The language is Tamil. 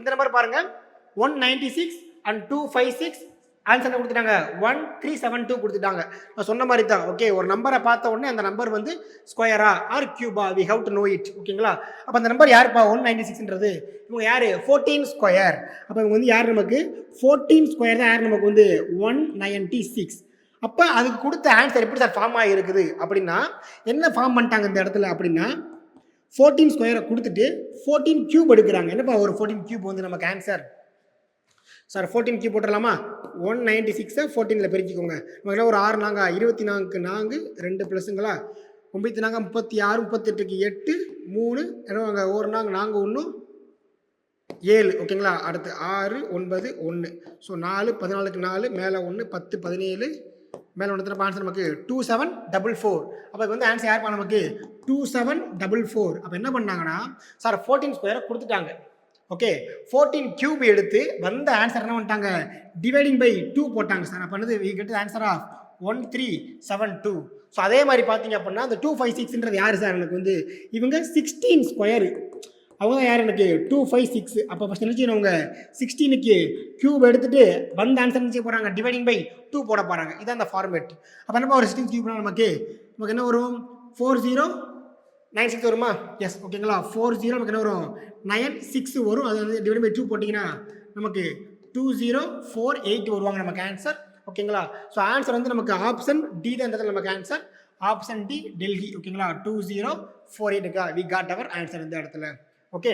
இந்த நம்பர் பாருங்க 196 and 256 ஆன்சர் கொடுத்துட்டாங்க 1372 கொடுத்துட்டாங்க. நான் சொன்ன மாதிரி தான். ஓகே, ஒரு நம்பரை பார்த்த உடனே அந்த நம்பர் வந்து ஸ்கொயரா ஆர் கியூபா we have to know it. ஓகேங்களா? அப்போ அந்த நம்பர் யாருப்பா 196ன்றது இவங்க யாரு 14 ஸ்கொயர். அப்போ இவங்க வந்து யார் நமக்கு 14 ஸ்கொயர் தான் யார் நமக்கு வந்து 196. அப்போ அதுக்கு கொடுத்த ஆன்சர் எப்படி சார் ஃபார்ம் ஆகிருக்குது அப்படின்னா என்ன ஃபார்ம் பண்ணிட்டாங்க இந்த இடத்துல அப்படின்னா 14 ஸ்கொயரை கொடுத்துட்டு 14 கியூப் எடுக்கிறாங்க. என்னப்பா ஒரு 14 கியூப் வந்து நமக்கு ஆன்சர் சார் 14 கியூப் போட்டுடலாமா? 196 14ல் பெருக்கிக்கோங்க. நமக்கு ஒரு 6 நாங்க 24க்கு 4 2 ப்ளஸ்ஸுங்களா 9 நாங்க 36 38க்கு 8 3 என்ன ஒரு நாங்க 1 7. ஓகேங்களா? அடுத்து 6 9 1 ஸோ 4 14க்கு 4 மேலே 1 10 17 மேலே ஒன்று ஆன்சர் நமக்கு 2744. அப்போ வந்து ஆன்சர் யாருப்பா நமக்கு 2744. அப்போ என்ன பண்ணாங்கன்னா சார் 14 ஸ்கொயரை கொடுத்துட்டாங்க. ஓகே, 14 கியூப் எடுத்து வந்த ஆன்சர் என்ன பண்ணிட்டாங்க டிவைடிங் பை 2 போட்டாங்க சார். அப்போ வந்து we get answer of 1372. So அதே மாதிரி பார்த்தீங்க அப்படின்னா அந்த 256ன்றது யார் சார் எனக்கு வந்து இவங்க 16 ஸ்கொயரு. அவங்க தான் யார் எனக்கு 256. அப்போ ஃபஸ்ட் நினச்சி அவங்க 16க்கு கியூப் எடுத்துட்டு வந்த ஆன்சர் நினச்சி போகிறாங்க டிவைடிங் பை 2 போட போகிறாங்க. இதான் அந்த ஃபார்மேட். அப்போ என்னப்பா ஒரு 16 கியூப்னா நமக்கு என்ன வரும் 4096 வருமா? எஸ். ஓகேங்களா? 40 நமக்கு என்ன வரும் 96 வரும். அது வந்து டிவைட் பை 2 போட்டிங்கன்னா நமக்கு 2048 வருவாங்க நமக்கு ஆன்சர். ஓகேங்களா? ஸோ ஆன்சர் வந்து நமக்கு ஆப்ஷன் டி தான் இந்த நமக்கு ஆன்சர். Option D Delhi. ஓகேங்களா? 2048 வி காட் அவர் ஆன்சர் இந்த இடத்துல. ஓகே.